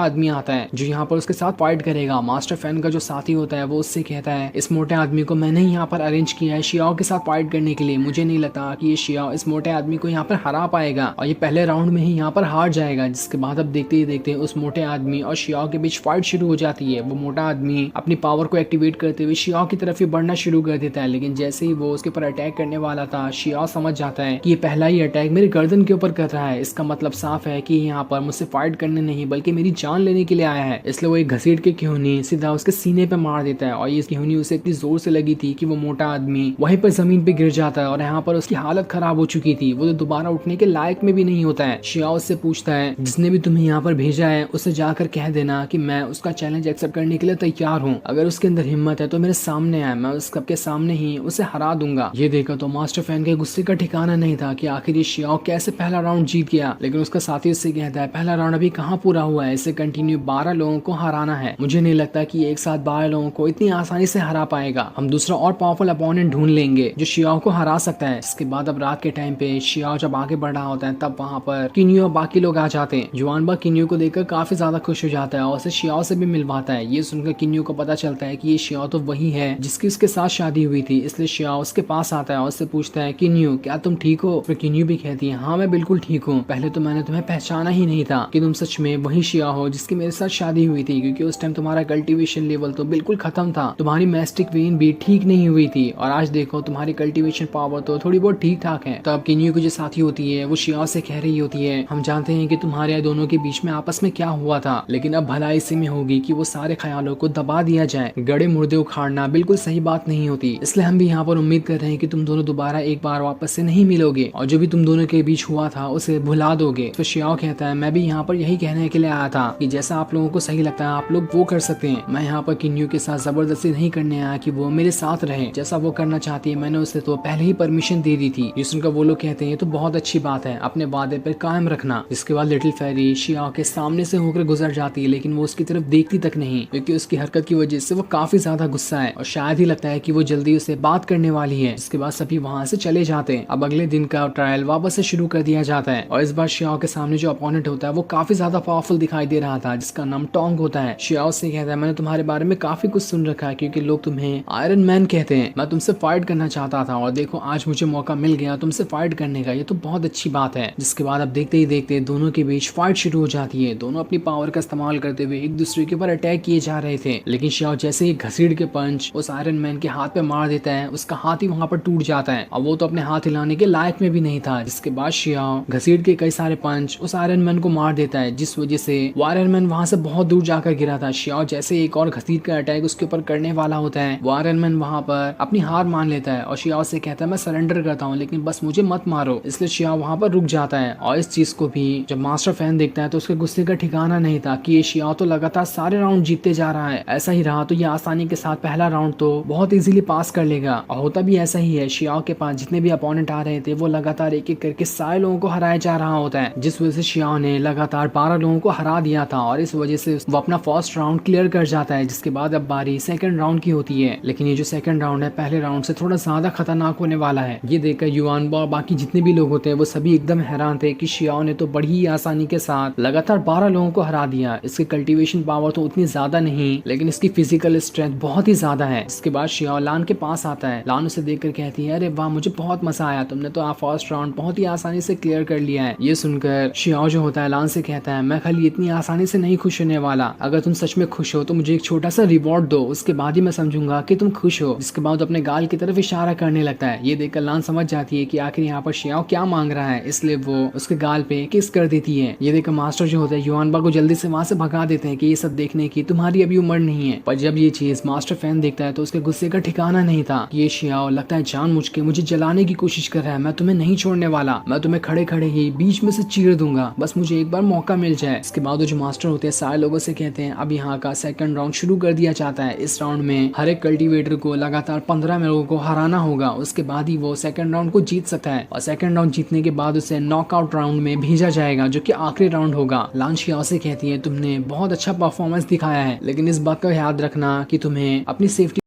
आदमी आता है जो यहाँ पर उसके साथ फाइट करेगा। मास्टर फैन का जो साथी होता है वो उससे कहता है इस मोटे आदमी को मैंने यहाँ पर अरेंज किया है शियाओ के साथ फाइट करने के लिए, मुझे नहीं लगता कि ये शियाओ इस मोटे आदमी को यहाँ पर हरा पाएगा और ये पहले राउंड में ही यहाँ पर हार जाएगा। जिसके बाद अब देखते ही देखते उस मोटे आदमी और शियाओ के बीच फाइट शुरू हो जाती है। वो मोटा आदमी अपनी पावर को एक्टिवेट करते हुए शियाओ की तरफ ही बढ़ना शुरू कर देता है, लेकिन जैसे ही वो उसके ऊपर अटैक करने वाला था, शियाओ समझ जाता है कि ये पहला ही अटैक मेरे गर्दन के ऊपर कर रहा है। इसका मतलब साफ है कि यहाँ पर मुझसे फाइट करने नहीं बल्कि मेरी जान लेने के लिए आया है। इसलिए वो एक घसीट के खिहौनी सीधा उसके सीने पे मार देता है और ये खिहौनी उसे इतनी जोर से लगी थी कि वो मोटा आदमी वहीं पर जमीन पे गिर जाता है और यहाँ पर उसकी हालत खराब हो चुकी थी, वो तो दोबारा उठने के लायक में भी नहीं होता है। शियाओ उससे पूछता है जिसने भी तुम्हें यहाँ पर भेजा है उसे जाकर कह देना कि मैं उसका चैलेंज एक्सेप्ट करने के लिए तैयार हूँ, अगर उसके अंदर हिम्मत है तो मेरे सामने आए, मैं उसके सामने ही उसे हरा दूंगा। ये देखा तो मास्टर फैन के गुस्से का ठिकाना नहीं था कि आखिर ये शियाओ कैसे पहला राउंड जीत गया, लेकिन उसका साथी उससे कहता है पहला राउंड अभी कहाँ पूरा हुआ है, इसे कंटिन्यू 12 लोगों को हराना है, मुझे नहीं लगता कि एक साथ 12 लोगों को इतनी आसानी से हरा पाएगा, हम दूसरा और पावरफुल अपोनेंट ढूंढ लेंगे जो शियाओ को हरा सकता है। इसके बाद अब रात के टाइम पे शियाओ जब आगे बढ़ रहा होता है तब वहाँ पर किन्यू और बाकी लोग आ जाते हैं। युआनबा किन्यू को देखकर काफी ज्यादा खुश हो जाता है और उसे शियाओ से भी मिलवाता है। ये सुनकर किन्यू को पता चलता है कि ये शियाओ तो वही है जिसकी उसके साथ शादी हुई थी, इसलिए शियाओ उसके पास आता है और उससे पूछता है किन्यू क्या तुम ठीक हो। फिर किन्यू भी कहती है हाँ मैं बिल्कुल ठीक हूँ, पहले तो मैंने तुम्हें पहचाना ही नहीं था कि तुम सच में वही शियाओ हो जिसकी मेरे साथ शादी हुई थी, क्योंकि उस टाइम तुम्हारा कल्टीवेशन लेवल तो बिल्कुल खत्म था, तुम्हारी मैस्टिक वेन भी ठीक नहीं हुई थी और आज देखो तुम्हारी कल्टीवेशन पावर तो थोड़ी बहुत ठीक ठाक है। तो अब किन्यू की जो साथी होती है वो शियाओ से कह रही होती है हम जानते हैं कि तुम्हारे दोनों के बीच में आपस में क्या हुआ था, लेकिन अब भलाई इसी में होगी कि वो सारे ख्यालों को दबा दिया जाए, गड़े मुर्दे उखाड़ना बिल्कुल सही बात नहीं होती, इसलिए हम भी यहाँ पर उम्मीद कर रहे हैं कि तुम दोनों दोबारा एक बार वापस से नहीं मिलोगे और जो भी तुम दोनों के बीच हुआ था उसे भुला दोगे। तो शियाओ कहता है मैं भी यहाँ पर यही कहने के लिए आया था कि जैसा आप लोगों को सही लगता है आप लोग वो कर सकते हैं, मैं यहाँ पर किन्यू के साथ जबरदस्ती नहीं करने आया कि वो मेरे साथ रहे, जैसा वो करना चाहती है मैंने उसे तो पहले ही परमिशन दे दी थी। ये सुनकर वो लोग कहते हैं तो बहुत अच्छी बात है, अपने वादे पर कायम रखना। इसके बाद लिटिल फेरी शियाओ के सामने से होकर गुजर जाती है, लेकिन वो उसकी तरफ देखती तक नहीं, क्योंकि उसकी हरकत की वजह से वो काफी ज्यादा गुस्सा है और शायद ही लगता है कि वो जल्दी उसे बात करने वाली है। इसके बाद सभी वहाँ से चले जाते हैं। अब अगले दिन का ट्रायल वापस से शुरू कर दिया जाता है और इस बार शियाओ के सामने जो अपोनेंट होता है वो काफी ज्यादा पावरफुल दिखाई दे रहा था, जिसका नाम टोंग होता है। शियाओ से कहता है मैंने तुम्हारे बारे में काफी कुछ सुन रखा है, क्योंकि लोग तुम्हें आयरन मैन कहते हैं, मैं तुमसे फाइट करना चाहता था और देखो आज मुझे मौका मिल गया तुमसे फाइट करने का, ये तो बहुत अच्छी बात है। जिसके बाद अब देखते ही देखते दोनों के बीच फाइट शुरू हो जाती है, दोनों अपनी पावर का इस्तेमाल करते हुए एक दूसरे के ऊपर अटैक किए जा रहे थे, लेकिन शियाओ जैसे ही घसीट के पंच उस आयरन मैन के हाथ पे मार देता है उसका हाथ ही वहां पर टूट जाता है और वो तो अपने हाथ हिलाने के लायक में भी नहीं था। जिसके बाद शियाओ घसीट के कई सारे पंच उस आयरन मैन को मार देता है, जिस वजह से वो आयरन मैन वहां से बहुत दूर जाकर गिरा था। शियाओ जैसे एक और घसीट का अटैक उसके ऊपर करने वाला होता है, वो आयरन मैन वहां पर अपनी हार मान लेता है और शियाओ से कहता है मैं सरेंडर करता हूँ लेकिन बस मुझे मत मारो, इसलिए शियाओ वहां पर रुक जाता है। और इस चीज को भी जब मास्टर फैन देखता है तो उसके गुस्से का ठिकाना नहीं था कि ये शियाओ तो लगातार सारे राउंड जीतते जा रहा है, ऐसा ही रहा तो ये आसानी के साथ पहला राउंड तो बहुत इजीली पास कर लेगा। और होता भी ऐसा ही है, शियाओ के पास जितने भी अपोनेंट आ रहे थे वो लगातार एक एक करके सारे लोगों को हराया जा रहा होता है, जिस वजह से शियाओ ने लगातार 12 लोगों को हरा दिया था और इस वजह से वो अपना फर्स्ट राउंड क्लियर कर जाता है। जिसके बाद अब बारी सेकंड राउंड की होती है, लेकिन ये जो सेकंड राउंड है पहले राउंड से थोड़ा ज्यादा खतरनाक होने वाला है। ये देखकर युआनबा और बाकी जितने भी लोग होते हैं वो सभी एकदम हैरान थे कि शियाओ ने तो बड़ी ही आसानी के साथ लगातार 12 लोगों को हरा दिया। इसकी कल्टीवेशन पावर तो उतनी ज्यादा नहीं, लेकिन इसकी फिजिकल स्ट्रेंथ बहुत ही ज्यादा है। इसके बाद शियाओ लान के पास आता है, लान उसे देखकर कहती है अरे वाह मुझे बहुत मजा आया, तुमने तो फर्स्ट राउंड बहुत ही आसानी से क्लियर कर लिया है। ये सुनकर शियाओ जो होता है लान से कहता है मैं खाली इतनी आसानी से नहीं खुश होने वाला, अगर तुम सच में खुश हो तो मुझे एक छोटा सा रिवॉर्ड दो, उसके बाद ही मैं समझूंगा कि तुम खुश हो। जिसके बाद अपने गाल की तरफ इशारा करने लगता है। ये देखकर लान समझ जाती है कि आखिर यहाँ पर शियाओ क्या मांग रहा है, इसलिए वो उसके गाल पे किस कर देती है। ये देखकर मास्टर जो होता है युआनबा को जल्दी से वहां से भगा देते हैं कि ये सब देखने की तुम्हारी अभी उम्र नहीं है। पर जब ये चीज मास्टर फैन देखता है तो उसके गुस्से का ठिकाना नहीं था। ये शियाओ लगता है जानबूझ के मुझे जलाने की कोशिश कर रहा है, मैं तुम्हें नहीं छोड़ने वाला, मैं तुम्हें खड़े खड़े ही बीच में से चीर दूंगा। होगा, बस मुझे एक बार मौका मिल जाए। इसके बाद वो जो मास्टर होते हैं सारे लोगों से कहते हैं अब यहाँ का सेकंड राउंड शुरू कर दिया जाता है। इस राउंड में हर एक कल्टीवेटर को लगातार 15 लोगों को हराना होगा, उसके बाद ही वो सेकंड राउंड को जीत सकता है। और सेकंड राउंड जीतने के बाद उसे नॉकआउट राउंड में भेजा जाएगा, जो कि आखिरी राउंड होगा। लान शियाओ से कहती है तुमने बहुत अच्छा परफॉर्मेंस दिखाया है, लेकिन इस बात का याद रखना कि तुम्हें अपनी सेफ्टी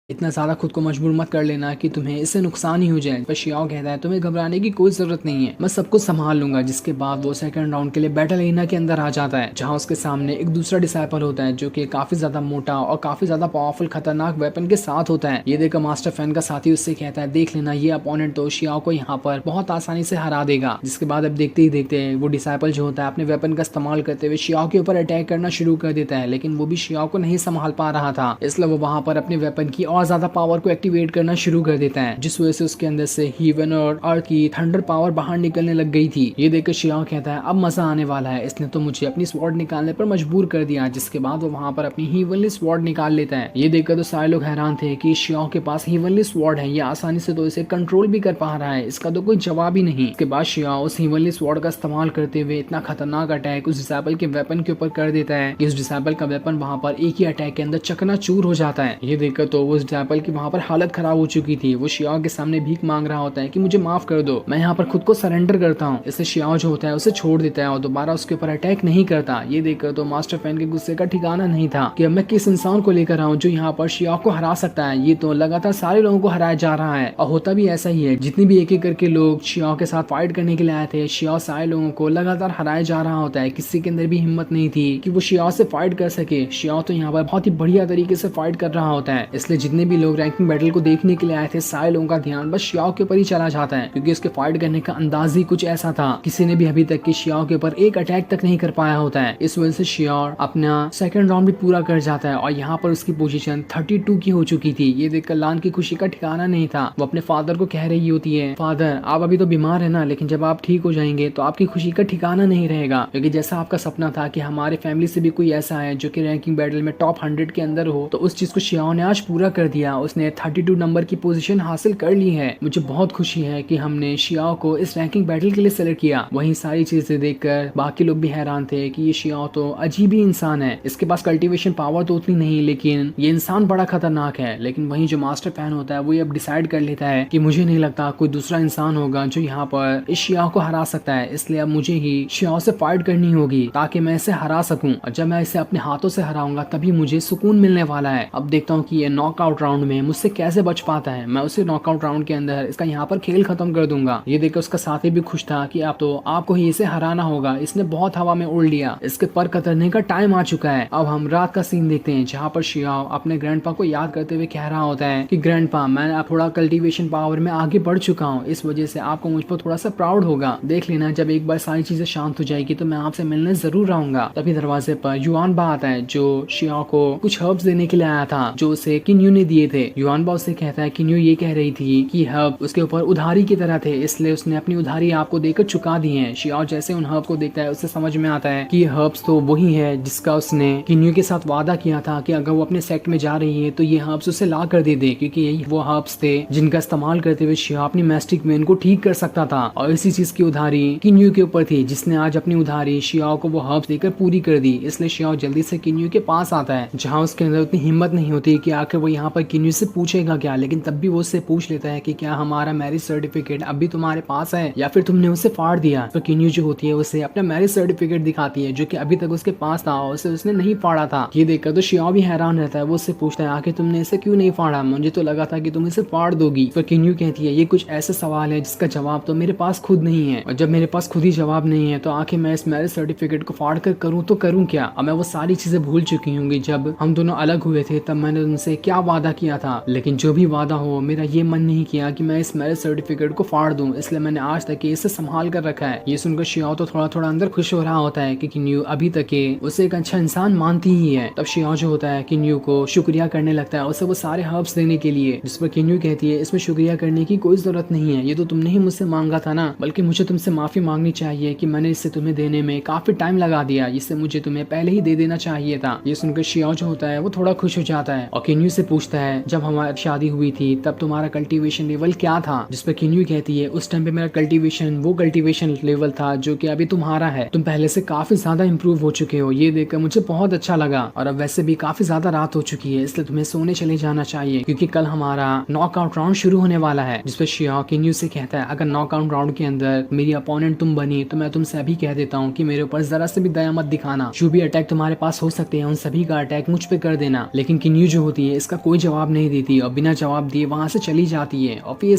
इतना ज्यादा खुद को मजबूर मत कर लेना कि तुम्हें इससे नुकसान ही हो जाए। पर शियाओ कहता है तुम्हें घबराने की कोई जरूरत नहीं है, मैं सब कुछ संभाल लूंगा। जिसके बाद वो सेकंड राउंड के लिए बैटल एरिना के अंदर आ जाता है, जहां उसके सामने एक दूसरा डिसाइपल होता है जो कि काफी ज्यादा मोटा और काफी ज्यादा पावरफुल खतरनाक वेपन के साथ होता है। ये देखकर मास्टर फैन का साथी उससे कहता है देख लेना ये अपोनेंट तो शियाओ को यहाँ पर बहुत आसानी से हरा देगा। जिसके बाद अब देखते ही देखते वो डिसाइपल जो होता है अपने वेपन का इस्तेमाल करते हुए शियाओ के ऊपर अटैक करना शुरू कर देता है, लेकिन वो भी शियाओ को नहीं संभाल पा रहा था, इसलिए वो वहां पर अपने वेपन की और ज्यादा पावर को एक्टिवेट करना शुरू कर देता है, जिस वजह से उसके अंदर से हीवन और अर्थ की थंडर पावर बाहर निकलने लग गई थी। ये देखकर शियाओ कहता है अब मजा आने वाला है, इसने तो मुझे अपनी स्वॉर्ड निकालने पर मजबूर कर दिया। जिसके बाद वो वहां पर अपनी हीवनली स्वॉर्ड निकाल लेता है। ये देखकर तो सारे लोग हैरान थे कि शियाओ के पास हीवनली स्वॉर्ड है, ये आसानी से तो इसे कंट्रोल भी कर पा रहा है, इसका तो कोई जवाब ही नहीं। इसके बाद शियाओ उस हीवनली स्वॉर्ड का इस्तेमाल करते हुए इतना खतरनाक अटैक उस डिसाइपल के वेपन के ऊपर कर देता है कि उस डिसाइपल का वेपन वहां पर एक ही अटैक के अंदर चकनाचूर हो जाता है। ये देखकर तो उस डिसाइपल की वहां पर हालत खराब हो चुकी थी। वो शियाओ के सामने भीख मांग रहा होता है कि मुझे माफ कर दो, मैं यहाँ पर खुद को सरेंडर करता हूँ। इससे शियाओ जो होता है उसे छोड़ देता है और दोबारा उसके ऊपर अटैक नहीं करता। ये देखकर तो मास्टर फैन के गुस्से का ठिकाना नहीं था कि अब मैं किस इंसान को लेकर आऊँ जो यहाँ पर शियाओ को हरा सकता है। ये तो लगातार सारे लोगों को हराया जा रहा है और होता भी ऐसा ही है। जितने भी एक एक करके लोग शियाओ के साथ फाइट करने के लिए आए थे, शियाओ सारे लोगों को लगातार हराया जा रहा होता है। किसी के अंदर भी हिम्मत नहीं थी कि वो शियाओ से फाइट कर सके। शियाओ तो यहाँ पर बहुत ही बढ़िया तरीके से फाइट कर रहा होता है, इसलिए जितने भी लोग रैंकिंग बैटल को देखने के लिए आए थे सारे लोगों का ध्यान बस शियाओ के ऊपर ही चला जाता है, क्योंकि उसके फाइट करने का अंदाज ही कुछ ऐसा था। किसी ने भी अभी तक की शियाओ के ऊपर एक अटैक तक नहीं कर पाया होता है। इस वजह से शियाओ अपना सेकंड राउंड भी पूरा कर जाता है और यहाँ पर उसकी पोजीशन 32 की हो चुकी थी। ये देखकर लान की खुशी का ठिकाना नहीं था। वो अपने फादर को कह रही होती है फादर आप अभी तो बीमार है ना, लेकिन जब आप ठीक हो जाएंगे तो आपकी खुशी का ठिकाना नहीं रहेगा, क्योंकि जैसा आपका सपना था कि हमारे फैमिली से भी कोई ऐसा है जो कि रैंकिंग बैटल में टॉप 100 के अंदर हो, तो उस चीज को शियाओ ने आज पूरा कर दिया। उसने 32 नंबर की पोजीशन हासिल कर ली है। मुझे बहुत खुशी है कि हमने शियाओ को इस रैंकिंग बैटल के लिए सेलेक्ट किया। वहीं सारी चीजें देखकर बाकी लोग भी हैरान थे कि ये शियाओ तो अजीब ही इंसान है, इसके पास कल्टीवेशन पावर तो उतनी नहीं, लेकिन ये इंसान बड़ा खतरनाक है। लेकिन वहीं जो मास्टर फैन होता है वो ये अब डिसाइड कर लेता है कि मुझे नहीं लगता कोई दूसरा इंसान होगा जो यहाँ पर इस शियाओ को हरा सकता है, इसलिए अब मुझे ही शियाओ से फाइट करनी होगी ताकि मैं इसे हरा सकूं। और जब मैं इसे अपने हाथों से हराऊंगा तभी मुझे सुकून मिलने वाला है। अब देखता हूँ कि ये नॉकआउट राउंड में मुझसे कैसे बच पाता है। मैं उसे नॉकआउट राउंड के अंदर इसका यहाँ पर खेल खत्म कर दूंगा। ये देखकर उसका साथी भी खुश था कि अब तो आपको ही इसे हराना होगा, इसने बहुत हवा में उड़ लिया, इसके पर कतरने का टाइम आ चुका है। अब हम रात का सीन देखते हैं जहाँ पर शियाओ अपने ग्रैंडपा को याद करते हुए कह रहा होता है कि ग्रैंडपा मैं अब थोड़ा कल्टीवेशन पावर में आगे बढ़ चुका हूँ, इस वजह से आपको मुझ पर थोड़ा सा प्राउड होगा। देख लेना जब एक बार सारी चीजें शांत हो जाएगी तो मैं आपसे मिलने जरूर आऊंगा। तभी दरवाजे पर युआनबा आता है जो शियाओ को कुछ हर्ब्स देने के लिए आया था जो उसे किन्यू ने दिए थे। युआनबा उससे कहता है किन्यू ये कह रही थी कि हर्ब उसके ऊपर उधारी की तरह थे, इसलिए उसने अपनी उधारी आपको देकर चुका दी है। शियाओ जैसे उन हर्ब को देखता है उसे समझ में आता है कि ये हर्ब्स तो वही है जिसका उसने किन्यू के साथ वादा किया था कि अगर वो अपने सेक्ट में जा रही है तो ये हर्ब्स उसे ला कर दे दे, क्योंकि यही वो हर्ब्स थे जिनका इस्तेमाल करते हुए शियाओ अपनी मैस्टिक वेन को ठीक कर सकता था। और इसी चीज की उधारी किन्यू के ऊपर थी, जिसने आज अपनी उधारी शियाओ को वो हर्ब्स देकर पूरी कर दी। इसलिए शियाओ जल्दी से किन्यू के पास आता है, जहाँ उसके अंदर उतनी हिम्मत नहीं होती कि आखिर वो यहाँ पर किन्यू से पूछेगा क्या, लेकिन तब भी वो उससे पूछ लेता है कि क्या हमारा मैरिज सर्टिफिकेट अभी तुम्हारे पास है या फिर तुमने उसे फाड़ दिया। तो किन्यू जो होती है उसे अपना मैरिज सर्टिफिकेट दिखाती है जो कि अभी तक उसके पास था और उसे उसने नहीं फाड़ा था। ये देखकर तो शियाओ भी हैरान रहता है। वो उससे पूछता है आखिर तुमने इसे क्यों नहीं फाड़ा, मुझे तो लगा था कि तुम इसे फाड़ दोगी। तो किन्यू कहती है ये कुछ ऐसे सवाल है जिसका जवाब तो मेरे पास खुद नहीं है, और जब मेरे पास खुद ही जवाब नहीं है तो आखिर मैं इस मैरिज सर्टिफिकेट को फाड़ कर करूँ तो करूँ क्या। अब मैं वो सारी चीजें भूल चुकी हूँ। जब हम दोनों अलग हुए थे तब मैंने उनसे क्या वादा किया था, लेकिन जो भी वादा हो मेरा ये मन नहीं किया कि मैं इस मैरिज सर्टिफिकेट को फाड़ दूं, इसलिए मैंने आज तक इसे संभाल कर रखा है। ये सुनकर शियाओ तो थोड़ा थोड़ा अंदर खुश हो रहा होता है कि किन्यू अभी तक उसे एक अच्छा इंसान मानती ही है। तब शियाओ जो होता है किन्यू को शुक्रिया करने लगता है उसे वो सारे हर्ब्स देने के लिए, जिस पर किन्यू कहती है इसमें शुक्रिया करने की कोई जरूरत नहीं है, ये तो तुमने ही मुझसे मांगा था ना, बल्कि मुझे तुमसे माफी मांगनी चाहिए कि मैंने इससे तुम्हें देने में काफी टाइम लगा दिया, इससे मुझे तुम्हें पहले ही दे देना चाहिए था। ये सुनकर शियाओ जो होता है वो थोड़ा खुश हो जाता है और किन्यू से पूछता पूछता है जब हमारी शादी हुई थी तब तुम्हारा कल्टीवेशन लेवल क्या था, जिस पर किन्यू कहती है उस टाइम पे मेरा कल्टीवेशन वो कल्टीवेशन लेवल था जो कि अभी तुम्हारा है, तुम पहले से काफी ज्यादा इंप्रूव हो चुके हो। ये देखकर मुझे बहुत अच्छा लगा और अब वैसे भी काफी ज्यादा रात हो चुकी है, इसलिए तुम्हें सोने चले जाना चाहिए क्योंकि कल हमारा नॉकआउट राउंड शुरू होने वाला है। जिसपे शियाओ किन्यू से कहता है अगर नॉकआउट राउंड के अंदर मेरी अपोनेंट तुम बनी तो मैं तुमसे अभी कह देता हूँ कि मेरे ऊपर जरा से भी दया मत दिखाना, जो भी अटैक तुम्हारे पास हो सकते हैं उन सभी का अटैक मुझ पे कर देना। लेकिन किन्यू जो होती है इसका कोई जवाब नहीं देती और बिना जवाब दिए वहां से चली जाती है और फिर